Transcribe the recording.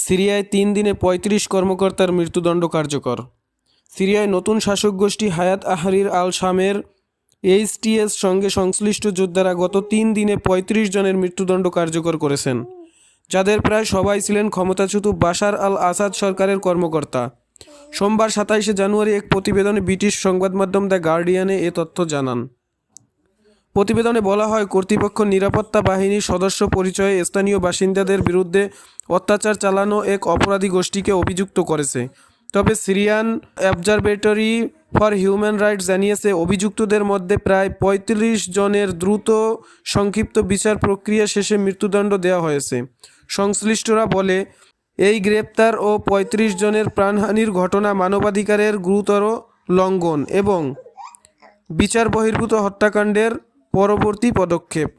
সিরিয়ায় 3 দিনে ৩৫ কর্মকর্তার মৃত্যুদণ্ড কার্যকর। সিরিয়ায় নতুন শাসক গোষ্ঠী হায়াত আহরির আল শামের এইচটিএস সঙ্গে সংশ্লিষ্ট যোদ্ধারা গত 3 দিনে ৩৫ জনের মৃত্যুদণ্ড কার্যকর করেছেন, যাদের প্রায় সবাই ছিলেন ক্ষমতাচ্যুত বাশার আল আসাদ সরকারের কর্মকর্তা। সোমবার ২৭শে জানুয়ারি এক প্রতিবেদনে ব্রিটিশ সংবাদমাধ্যম দ্য গার্ডিয়ানে এ তথ্য জানান। প্রতিবেদনে বলা হয়, কর্তৃপক্ষ নিরাপত্তা বাহিনীর সদস্য পরিচয়ে স্থানীয় বাসিন্দাদের বিরুদ্ধে অত্যাচার চালানো এক অপরাধী গোষ্ঠীকে অভিযুক্ত করেছে। তবে Syrian observatory for human rights জানিয়েছে, অভিযুক্তদের মধ্যে প্রায় ৩৫ জনের দ্রুত সংক্ষিপ্ত বিচার প্রক্রিয়া শেষে মৃত্যুদণ্ড দেওয়া হয়েছে। সংশ্লিষ্টরা বলে, এই গ্রেপ্তার ও ৩৫ জনের প্রাণহানির ঘটনা মানবাধিকারের গুরুতর লঙ্ঘন এবং বিচার বহির্ভূত হত্যাকাণ্ডের পরবর্তী পদক্ষেপ।